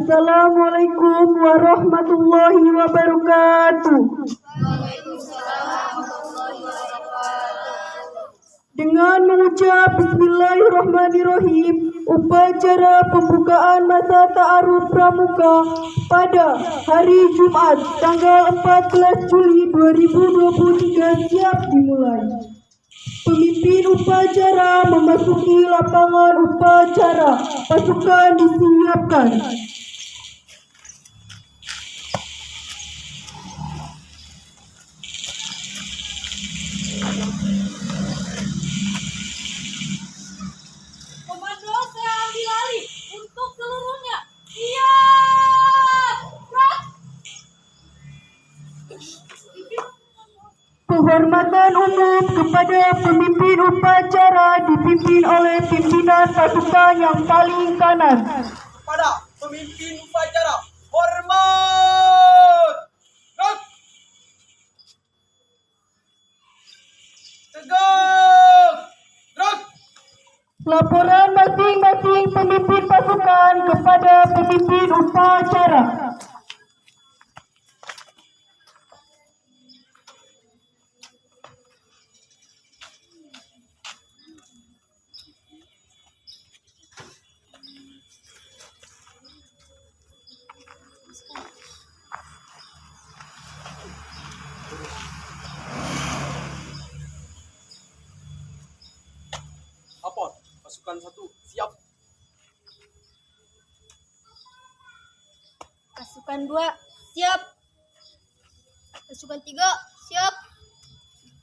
Assalamualaikum warahmatullahi wabarakatuh. Dengan mengucap Bismillahirrahmanirrahim, upacara pembukaan masa ta'aruf pramuka pada hari Jumat tanggal 14 Juli 2023 siap dimulai. Pemimpin upacara memasuki lapangan upacara. Pasukan disiapkan. Komando, saya ambil alih untuk seluruhnya. Siap! Gerak! Penghormatan umum kepada pemimpin upacara dipimpin oleh pimpinan pasukan yang paling kanan. Pada pemimpin upacara, hormat! Gerak! Tegak! Gerak! Laporan masing-masing pemimpin pasukan kepada pemimpin upacara. Lapor, pasukan 1 siap. Pasukan 2, siap. Pasukan 3, siap.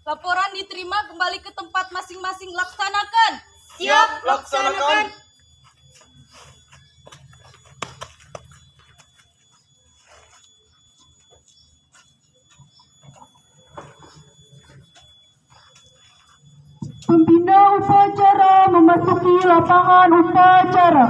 Laporan diterima, kembali ke tempat masing-masing. Laksanakan. Siap, laksanakan. Pembina upacara memasuki lapangan upacara.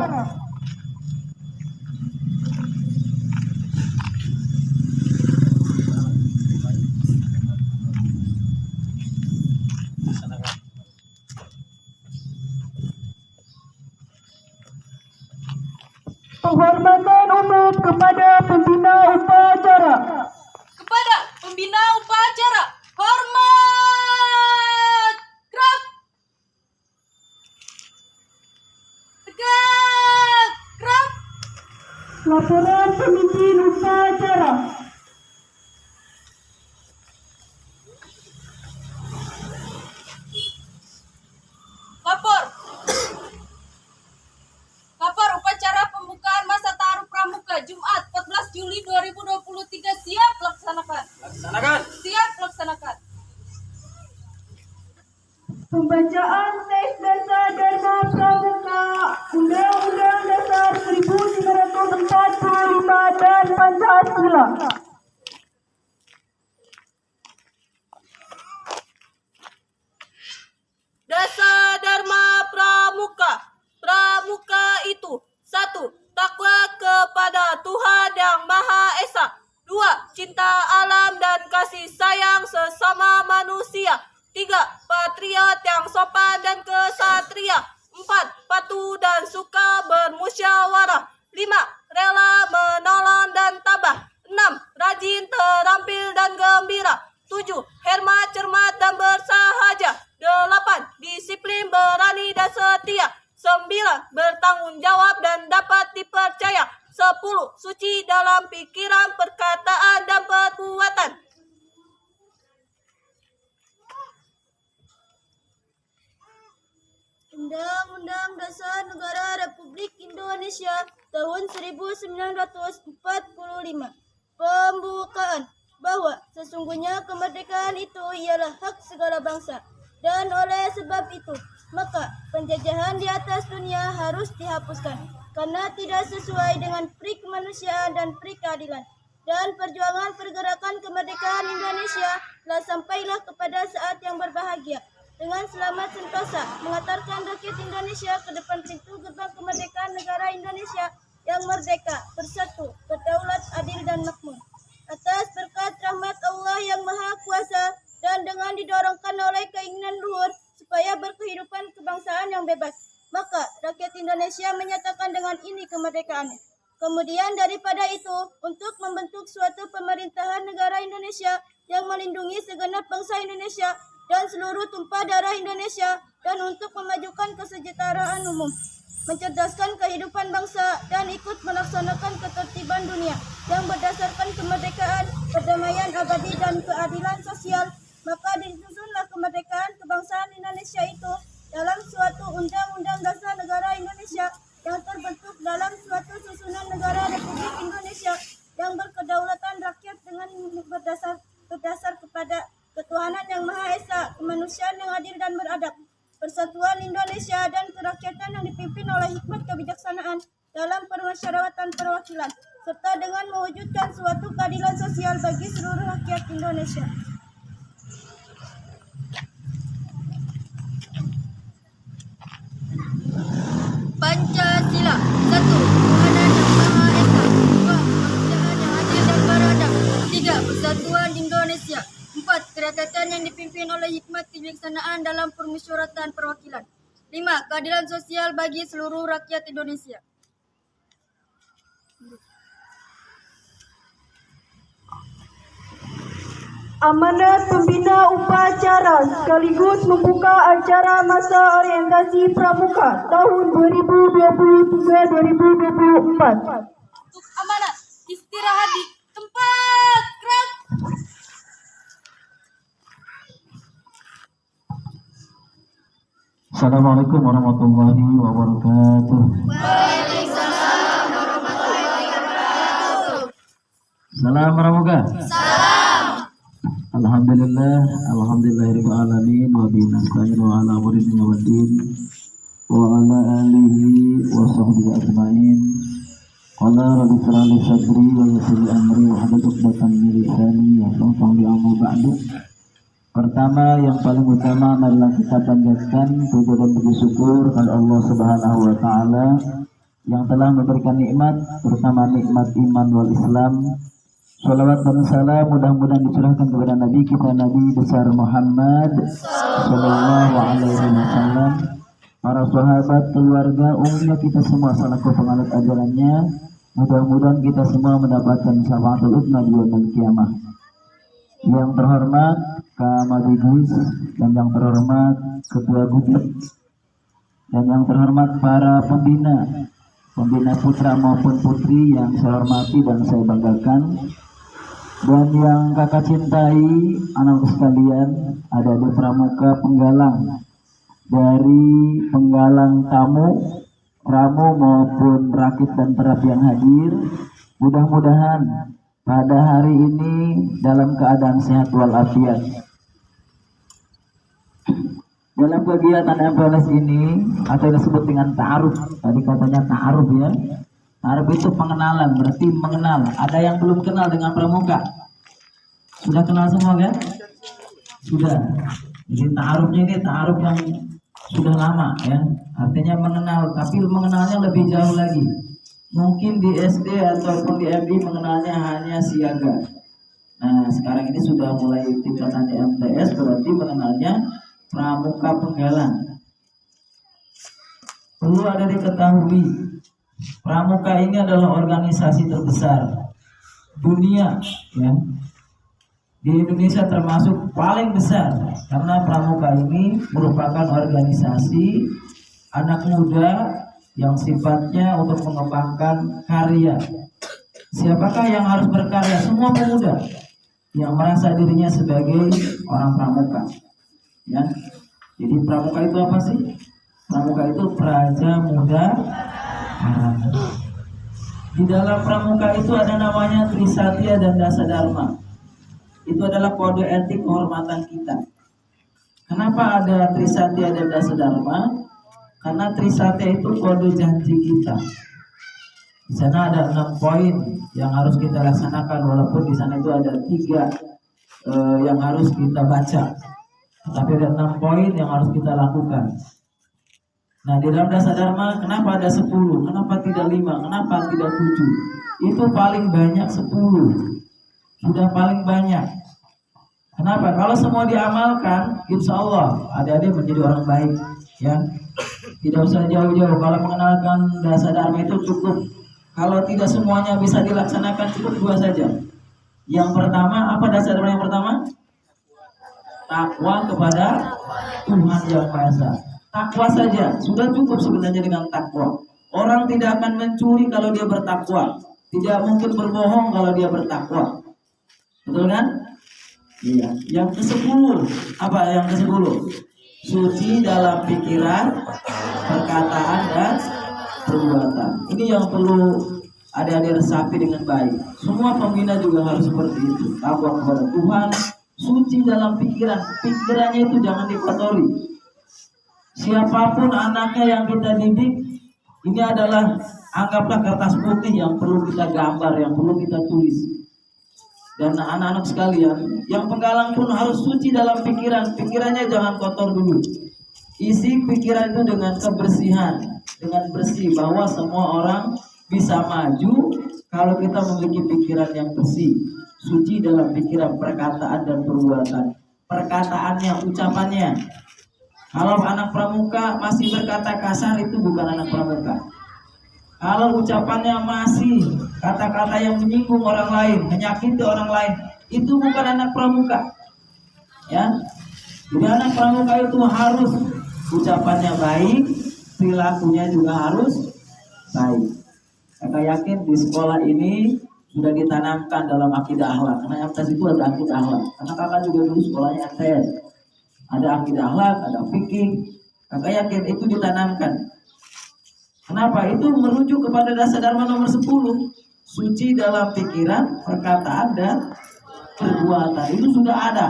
Penghormatan umum kepada pembina upacara. Kepada pembina upacara, hormat! Gerak! Tegak! Gerak! Laporan pemimpin upacara. Lapor. Lapor upacara pembukaan masa ta'aruf pramuka Jumat 14 Juli 2023 siap laksanakan. Laksanakan. Siap laksanakan. Pembacaan teks dasar Dharma Pramuka Undang-Undang Dasar 1945 dan Pancasila. Dasar Dharma Pramuka. Pramuka itu 1. Takwa kepada Tuhan Yang Maha Esa. 2. Cinta alam dan kasih sayang sesama manusia. 3. Patriot yang sopan dan kesatria. 4. Patuh dan suka bermusyawarah. 5. Rela menolong dan tabah. 6. Rajin, terampil dan gembira. 7. Hemat, cermat dan bersahaja. 8. Disiplin, berani dan setia. 9. Bertanggung jawab dan dapat dipercaya. 10. Suci dalam pikiran, perkataan dan perbuatan. Undang-Undang Dasar Negara Republik Indonesia tahun 1945. Pembukaan bahwa sesungguhnya kemerdekaan itu ialah hak segala bangsa, dan oleh sebab itu maka penjajahan di atas dunia harus dihapuskan karena tidak sesuai dengan pri kemanusiaan dan pri keadilan. Dan perjuangan pergerakan kemerdekaan Indonesia telah sampailah kepada saat yang berbahagia. Dengan selamat sentosa mengantarkan rakyat Indonesia ke depan pintu gerbang kemerdekaan negara Indonesia yang merdeka, bersatu, berdaulat, adil dan makmur. Atas berkat rahmat Allah yang Maha Kuasa dan dengan didorongkan oleh keinginan luhur supaya berkehidupan kebangsaan yang bebas, maka rakyat Indonesia menyatakan dengan ini kemerdekaannya. Kemudian daripada itu, untuk membentuk suatu pemerintahan negara Indonesia yang melindungi segenap bangsa Indonesia dan seluruh tumpah darah Indonesia, dan untuk memajukan kesejahteraan umum, mencerdaskan kehidupan bangsa, dan ikut melaksanakan ketertiban dunia yang berdasarkan kemerdekaan, perdamaian abadi, dan keadilan sosial, maka disusunlah kemerdekaan kebangsaan Indonesia itu dalam suatu Undang-Undang Dasar Negara Indonesia yang terbentuk dalam suatu susunan negara Republik Indonesia yang berkedaulatan rakyat dengan berdasar kepada ketuhanan yang Maha Esa, kemanusiaan yang adil dan beradab, persatuan Indonesia, dan kerakyatan yang dipimpin oleh hikmat kebijaksanaan dalam permusyawaratan perwakilan, serta dengan mewujudkan suatu keadilan sosial bagi seluruh rakyat Indonesia. Pancasila. 1. Ketuhanan yang Maha Esa. 2. Kemanusiaan yang adil dan beradab. 3. Persatuan Indonesia. 4. Kerakyatan yang dipimpin oleh hikmat kebijaksanaan dalam permusyawaratan perwakilan. 5. Keadilan sosial bagi seluruh rakyat Indonesia. Amanat pembina upacara sekaligus membuka acara masa orientasi pramuka tahun 2023-2024. Untuk amanat, istirahat di tempat. Gerak. Assalamualaikum warahmatullahi wabarakatuh. Salam pramuka. Alhamdulillahirabbil alamin wa bihi nasta'in wa ala umuri dunya waddin wa ala alihi wa sahbihi ajmain. Qala rabbi shrah li sadri wa yassir li amri wa hlul 'uqdatam min lisani yafqahu qawli amma ba'du. Pertama, yang paling utama marilah kita panjatkan puja dan puji syukur kepada Allah Subhanahu wa taala yang telah memberikan nikmat, terutama nikmat iman wal Islam. Salawat dan salam mudah-mudahan dicurahkan kepada Nabi kita, Nabi besar Muhammad sallallahu alaihi wasallam, para sahabat, keluarga, umumnya kita semua selaku penganut ajarannya. Mudah-mudahan kita semua mendapatkan syafaatul uzma di yaumil kiamah. Yang terhormat Kamadigus, dan yang terhormat Ketua Gubernur, dan yang terhormat para pembina putra maupun putri yang saya hormati dan saya banggakan. Dan yang kakak cintai, anak sekalian, ada di pramuka penggalang, dari penggalang tamu, pramu maupun rakit dan terap yang hadir. Mudah-mudahan pada hari ini dalam keadaan sehat walafiat. Dalam kegiatan MPLS ini, atau disebut dengan ta'aruf, tadi katanya ta'aruf ya. Ta'aruf itu pengenalan, berarti mengenal. Ada yang belum kenal dengan pramuka? Sudah kenal semua kan? Sudah. Jadi ta'arufnya ini ta'aruf yang sudah lama ya. Artinya mengenal, tapi mengenalnya lebih jauh lagi. Mungkin di SD ataupun di MI mengenalnya hanya siaga. Nah, sekarang ini sudah mulai tingkatan di MTS, berarti mengenalnya pramuka penggalang. Perlu ada diketahui, pramuka ini adalah organisasi terbesar dunia ya. Di Indonesia termasuk paling besar, karena pramuka ini merupakan organisasi anak muda yang sifatnya untuk mengembangkan karya. Siapakah yang harus berkarya? Semua pemuda yang merasa dirinya sebagai orang pramuka ya. Jadi pramuka itu apa sih? Pramuka itu praja muda karang. Di dalam pramuka itu ada namanya Trisatya dan Dasadharma. Itu adalah kode etik kehormatan kita. Kenapa ada Trisatya dan Dasadharma? Karena Trisatya itu kode janji kita. Di sana ada 6 poin yang harus kita laksanakan, walaupun di sana itu ada 3 yang harus kita baca. Tapi ada 6 poin yang harus kita lakukan. Nah, di dalam Dasadharma, kenapa ada 10? Kenapa tidak 5? Kenapa tidak 7? Itu paling banyak 10. Sudah paling banyak. Kenapa? Kalau semua diamalkan, insya Allah adik-adik menjadi orang baik ya. Tidak usah jauh-jauh. Kalau mengenalkan Dasadharma itu cukup Kalau tidak semuanya bisa dilaksanakan, cukup 2 saja. Yang pertama, apa dasar yang pertama? Takwa kepada Tuhan Yang Maha Esa. Takwa saja sudah cukup sebenarnya dengan takwa. Orang tidak akan mencuri kalau dia bertakwa. Tidak mungkin berbohong kalau dia bertakwa. Betul kan? Iya. Yang ke-10, apa yang ke-10? Suci dalam pikiran, perkataan, dan perbuatan. Ini yang perlu adik-adik resapi dengan baik. Semua pembina juga harus seperti itu. Takwa kepada Tuhan, suci dalam pikiran. Pikirannya itu jangan dikotori. Siapapun anaknya yang kita didik, ini adalah anggaplah kertas putih yang perlu kita gambar, yang perlu kita tulis. Dan anak-anak sekalian, yang penggalang pun harus suci dalam pikiran. Pikirannya jangan kotor dulu. Isi pikiran itu dengan kebersihan, dengan bersih, bahwa semua orang bisa maju kalau kita memiliki pikiran yang bersih. Suci dalam pikiran, perkataan, dan perbuatan. Perkataannya, ucapannya. Kalau anak pramuka masih berkata kasar, itu bukan anak pramuka. Kalau ucapannya masih kata-kata yang menyinggung orang lain, menyakiti orang lain, itu bukan anak pramuka. Ya, jadi anak pramuka itu harus ucapannya baik, perilakunya juga harus baik. Kakak yakin di sekolah ini sudah ditanamkan dalam akidah akhlak. Karena MTS itu ada akidah akhlak. Karena kakak juga dulu sekolahnya MTS. Ada akidah akhlak, ada fikih. Kakak yakin itu ditanamkan. Kenapa? Itu merujuk kepada dasar Dharma nomor 10. Suci dalam pikiran, perkataan, dan perbuatan. Itu sudah ada.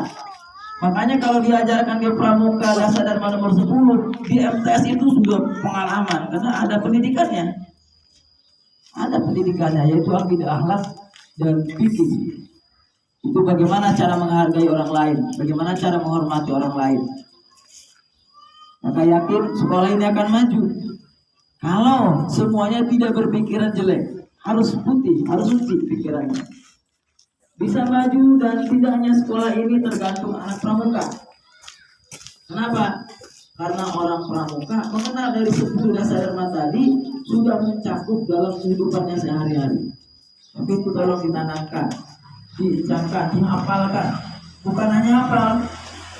Makanya kalau diajarkan di pramuka dasar Dharma nomor 10, di MTS itu sudah pengalaman. Karena ada pendidikannya. Ada pendidikannya, yaitu akidah akhlak dan fikih. Itu bagaimana cara menghargai orang lain, bagaimana cara menghormati orang lain. Maka yakin sekolah ini akan maju. Kalau semuanya tidak berpikiran jelek, harus putih, harus suci pikirannya. Bisa maju, dan tidak hanya sekolah ini tergantung anak pramuka. Kenapa? Karena orang pramuka mengenal dari 10 dasar dharma tadi sudah mencakup dalam kehidupannya sehari-hari. Tapi itu tolong ditanamkan, diucapkan, dihafalkan. Bukan hanya hafal,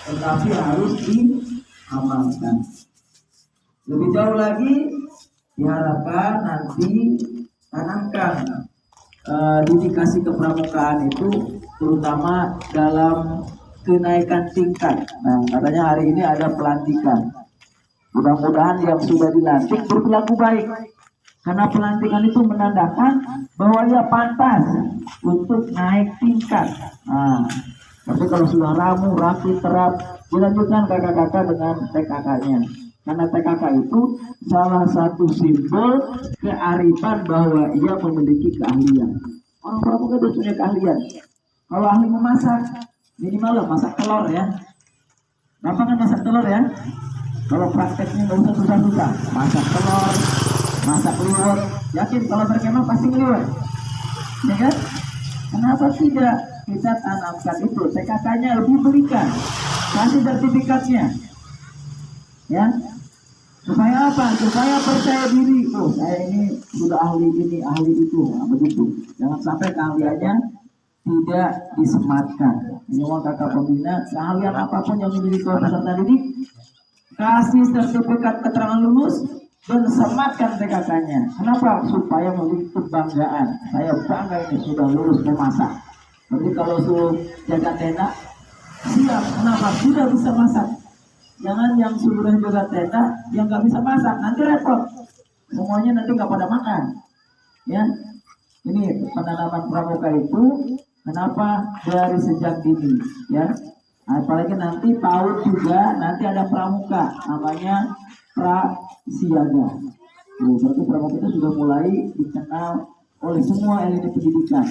tetapi harus diamalkan. Lebih jauh lagi, diharapkan nanti tanamkan dedikasi kepramukaan itu terutama dalam kenaikan tingkat. Nah, katanya hari ini ada pelantikan. Mudah-mudahan yang sudah dilantik berperilaku baik. Karena pelantikan itu menandakan bahwa ia pantas untuk naik tingkat. Nah, tapi kalau sudah ramu, rapi, terap, dilanjutkan kakak-kakak dengan TKK-nya. Karena TKK itu salah satu simbol kearifan bahwa ia memiliki keahlian. Orang pramuka itu punya keahlian. Kalau ahli memasak, minimal masak telur ya. Gampang kan masak telur ya? Kalau prakteknya nggak usah susah-susah. Masak telur, masak liwet. Yakin kalau berkemah pasti liwet, ya kan? Kenapa tidak kita tanamkan itu? TKK-nya lebih berikan, kasih sertifikatnya, ya. Supaya apa? Supaya percaya diri. Oh, saya ini sudah ahli ini, ahli itu. Nah, begitu. Jangan sampai keahliannya tidak disematkan. Ini mau kakak pembina, keahlian apapun yang dimiliki oleh peserta didik, kasih sertifikat keterangan lulus dan sematkan TKK-nya. Kenapa? Supaya memiliki kebanggaan. Saya bangga ini sudah lulus memasak. Jadi kalau suruh jaga tenda, siap. Kenapa? Sudah bisa masak. Jangan yang sudah jaga tenda yang nggak bisa masak, nanti repot. Semuanya nanti nggak pada makan. Ya, ini penanaman pramuka itu kenapa dari sejak dini, ya. Apalagi nanti PAUD juga nanti ada pramuka namanya prasiaga. Berarti pramuka itu sudah mulai dikenal oleh semua elit pendidikan.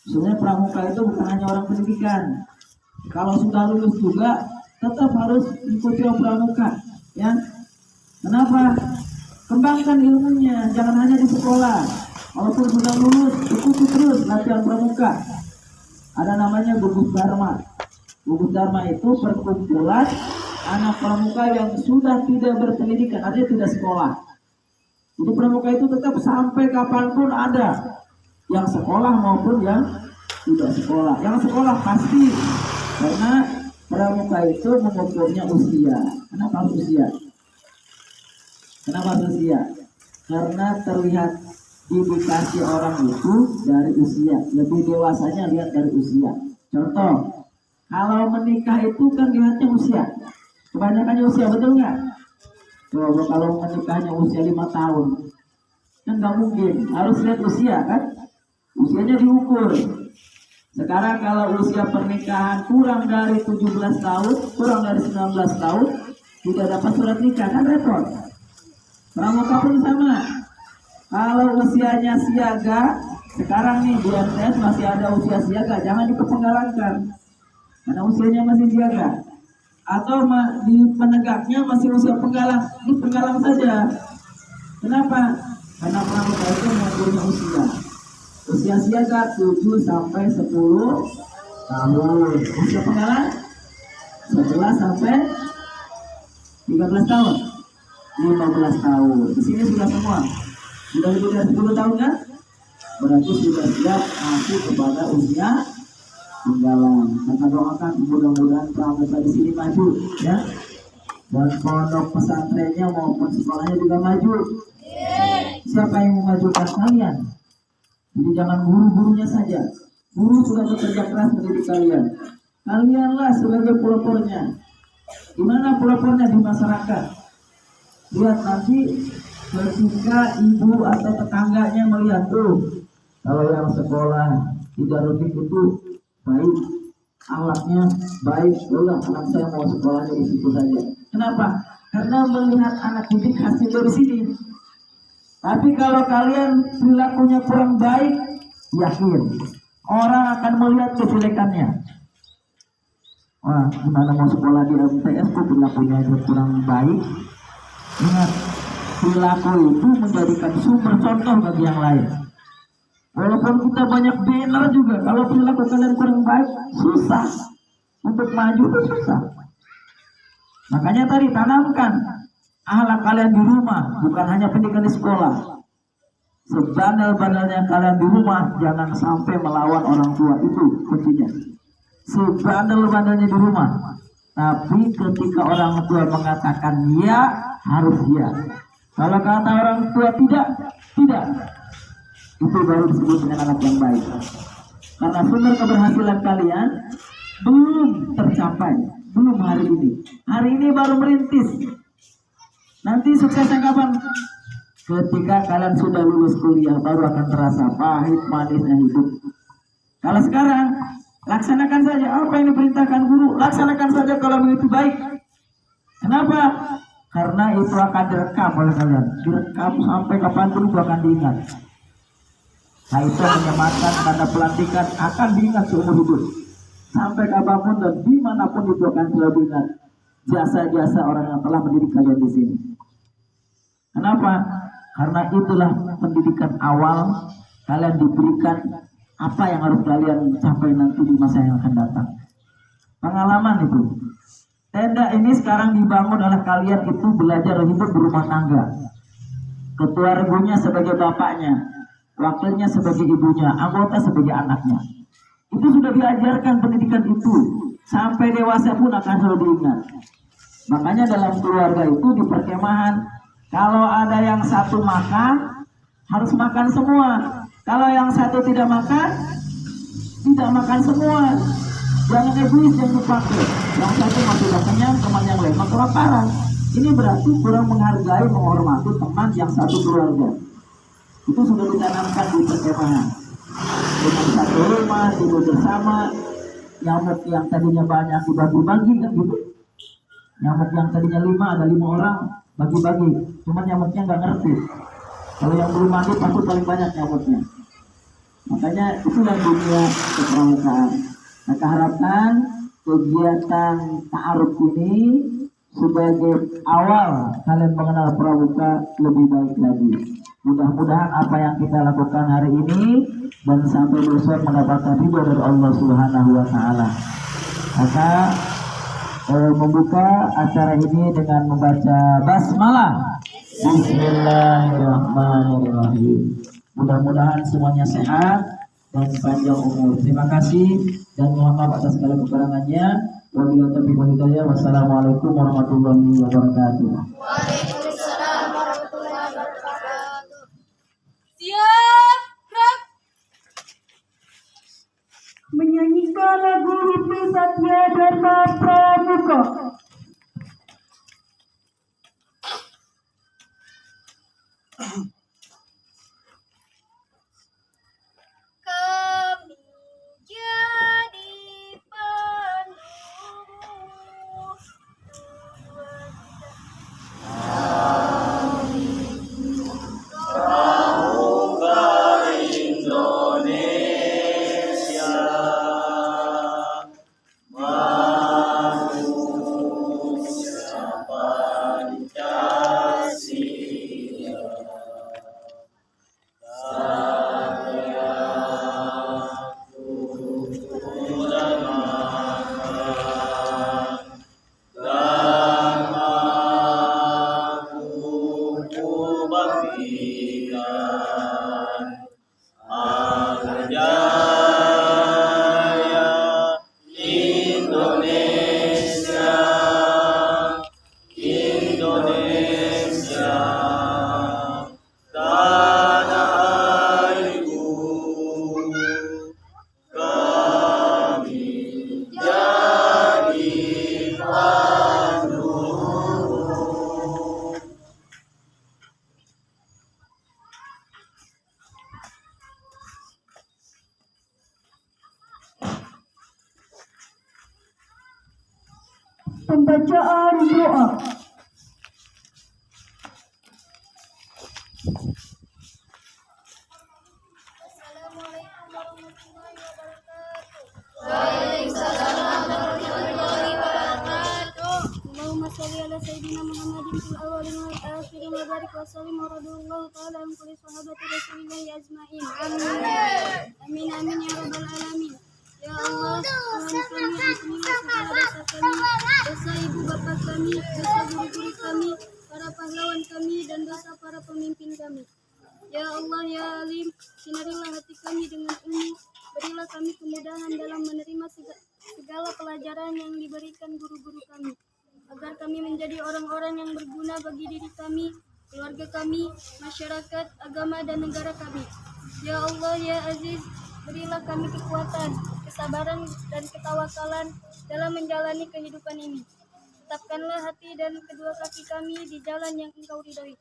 Sebenarnya pramuka itu bukan hanya orang pendidikan. Kalau sudah lulus juga tetap harus ikuti pramuka, ya. Kenapa? Kembangkan ilmunya, jangan hanya di sekolah. Walaupun sudah lulus, ikuti terus latihan pramuka. Ada namanya gugus dharma. Gugus dharma itu perkumpulan anak pramuka yang sudah tidak berpendidikan, artinya tidak sekolah. Jadi pramuka itu tetap sampai kapanpun ada, yang sekolah maupun yang tidak sekolah. Yang sekolah pasti, karena pramuka itu mengukurnya usia. Kenapa harus usia? Kenapa harus usia? Karena terlihat indikasi orang itu dari usia. Lebih dewasanya lihat dari usia. Contoh, kalau menikah itu kan lihatnya usia. Kebanyakannya usia, betul nggak? Coba kalau menikahnya usia 5 tahun, kan nggak mungkin. Harus lihat usia kan? Usianya diukur. Sekarang kalau usia pernikahan kurang dari 17 tahun, kurang dari 19 tahun, tidak dapat surat nikah, kan repot. Pramuka pun sama. Kalau usianya siaga, sekarang nih di MTS masih ada usia siaga, jangan dipenggalangkan karena usianya masih siaga. Atau di penegaknya masih usia penggalang, ini penggalang saja. Kenapa? Karena pramuka itu mengaturnya usia. Usia siaga 7 sampai 10 tahun. Usia penggalang 11 sampai 13 tahun. 15 tahun. Di sini sudah semua. Sudah lebih dari 10 tahun kan? Berarti sudah siap masuk kepada usia penggalang. Kita doakan mudah-mudahan pramuka di sini maju, ya. Dan pondok pesantrennya maupun sekolahnya juga maju. Siapa yang memajukan kalian? Jadi jangan guru-gurunya saja. Guru sudah bekerja keras mendidik kalian. Kalianlah sebagai pelopornya. Di mana pelopornya? Di masyarakat. Lihat nanti ketika ibu atau tetangganya melihat tuh, kalau yang sekolah tidak rutin itu baik, alatnya baik, udah anak saya mau sekolahnya di situ saja. Kenapa? Karena melihat anak didik hasil dari sini. Tapi kalau kalian perilakunya kurang baik, yakin orang akan melihat kejelekannya. Wah, gimana mau sekolah di MTS kok perilakunya kurang baik? Ingat, perilaku itu menjadikan sumber contoh bagi yang lain. Walaupun kita banyak banner juga, kalau perilaku kalian kurang baik, susah untuk maju, itu susah. Makanya tadi tanamkan akhlak kalian di rumah, bukan hanya pendidikan di sekolah. Sebandel-bandelnya kalian di rumah, jangan sampai melawan orang tua, itu kuncinya. Sebandel-bandelnya di rumah, tapi ketika orang tua mengatakan ya, harus ya. Kalau kata orang tua tidak, itu baru disebut dengan anak yang baik. Karena sumber keberhasilan kalian belum tercapai, belum hari ini. Hari ini baru merintis. Nanti suksesnya kapan? Ketika kalian sudah lulus kuliah, baru akan terasa pahit manisnya hidup. Kalau sekarang, laksanakan saja apa yang diperintahkan guru, laksanakan saja kalau begitu baik. Kenapa? Karena itu akan direkam oleh kalian, direkam sampai kapanpun itu akan diingat. Nah, itu menyematkan tanda pelantikan akan diingat seumur hidup. Sampai kapanpun dan dimanapun itu akan selalu diingat jasa-jasa orang yang telah mendidik kalian di sini. Kenapa? Karena itulah pendidikan awal kalian diberikan apa yang harus kalian capai nanti di masa yang akan datang. Pengalaman itu. Tenda ini sekarang dibangun oleh kalian itu belajar hidup berumah tangga. Ketua regunya sebagai bapaknya, wakilnya sebagai ibunya, anggota sebagai anaknya. Itu sudah diajarkan pendidikan itu. Sampai dewasa pun akan selalu diingat. Makanya dalam keluarga itu di perkemahan, kalau ada yang satu makan, harus makan semua. Kalau yang satu tidak makan semua. Jangan egois, jangan dipakai. Yang satu masih sudah kenyang, teman yang lain maka kelaparan. Ini berarti kurang menghargai, menghormati teman yang satu keluarga. Itu sudah ditanamkan di perkemahan. Dengan satu rumah, tidur bersama, nyamuk yang tadinya banyak dibagi-bagi kan gitu. Nyamuk yang tadinya 5 ada 5 orang bagi-bagi. Cuman nyamuknya nggak ngerti. Kalau yang belum mandi pasti paling banyak nyamuknya. Makanya itulah dunia kepramukaan. Maka harapkan kegiatan ta'aruf ini sebagai awal kalian mengenal pramuka lebih baik lagi. Mudah-mudahan apa yang kita lakukan hari ini dan sampai besok mendapatkan ridho dari Allah Subhanahu wa taala. Maka membuka acara ini dengan membaca basmalah. Bismillahirrahmanirrahim. Mudah-mudahan semuanya sehat dan panjang umur. Terima kasih dan mohon maaf atas segala kekurangannya. Wabillahi taufiq wal hidayah. Wassalamualaikum warahmatullahi wabarakatuh. Siap, gerak. Menyanyikan lagu Hipmi Satya Dharma Pramuka. Kami jadi penduduk Pembacaan doa. Assalamualaikum warahmatullahi wabarakatuh. Waalaikumsalam warahmatullahi wabarakatuh. Allahumma shalli ala sayyidina Muhammadin fil awwalin wal akhirin wa barik wa sallim wa radhiyallahu ta'ala an kulli sahabati Rasulillah ajmain. Amin. Amin ya rabbal alamin. Ya Allah, Tuhan kami, ampunilah segala dosa kami, dosa ibu bapa kami, dosa guru-guru kami, para pahlawan kami, dan dosa para pemimpin kami. Ya Allah, ya Alim, sinarilah hati kami dengan ilmu, berilah kami kemudahan dalam menerima segala pelajaran yang diberikan guru-guru kami, agar kami menjadi orang-orang yang berguna bagi diri kami, keluarga kami, masyarakat, agama, dan negara kami. Ya Allah, ya Aziz, berilah kami kekuatan, kesabaran, dan ketawakalan dalam menjalani kehidupan ini. Tetapkanlah hati dan kedua kaki kami di jalan yang Engkau ridhoi.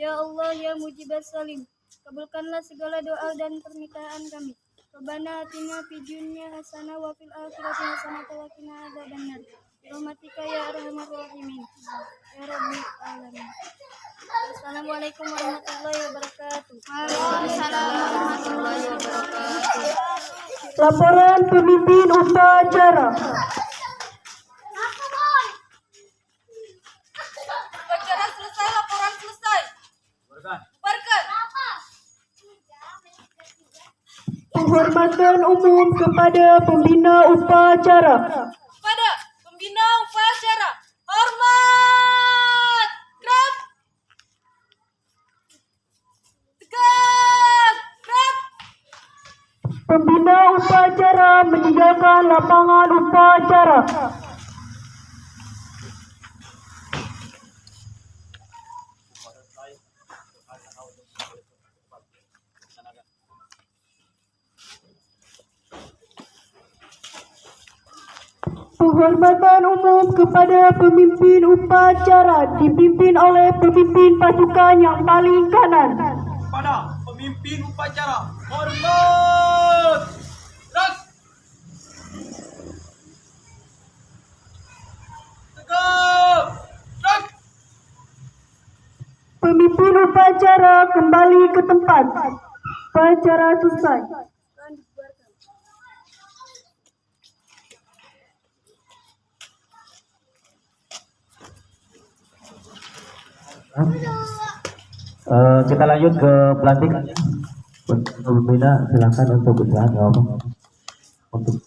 Ya Allah, ya Mujibas Salim, kabulkanlah segala doa dan permintaan kami. Rabbana atina fid dunya hasanah wa fil akhirati hasanah wa qina adzabannar. Birahmatika ya arhamar rahimin. Ya Rabbil alamin. Assalamualaikum warahmatullahi wabarakatuh. Waalaikumsalam warahmatullahi wabarakatuh. Laporan pemimpin upacara. Upacara selesai, laporan selesai. Bubarkan. Penghormatan umum kepada pembina upacara. Pada pembina upacara, hormat. Gerak. Tegak. Gerak. Pembina upacara menyediakan lapangan upacara. Penghormatan umum kepada pemimpin upacara dipimpin oleh pemimpin pasukan yang paling kanan. Pada pemimpin upacara, hormat. Gerak. Tegak. Gerak. Pemimpin upacara kembali ke tempat. Upacara selesai. Kita lanjut ke pelantikan. Pembina silakan untuk beristirahat, nggak apa-apa. Untuk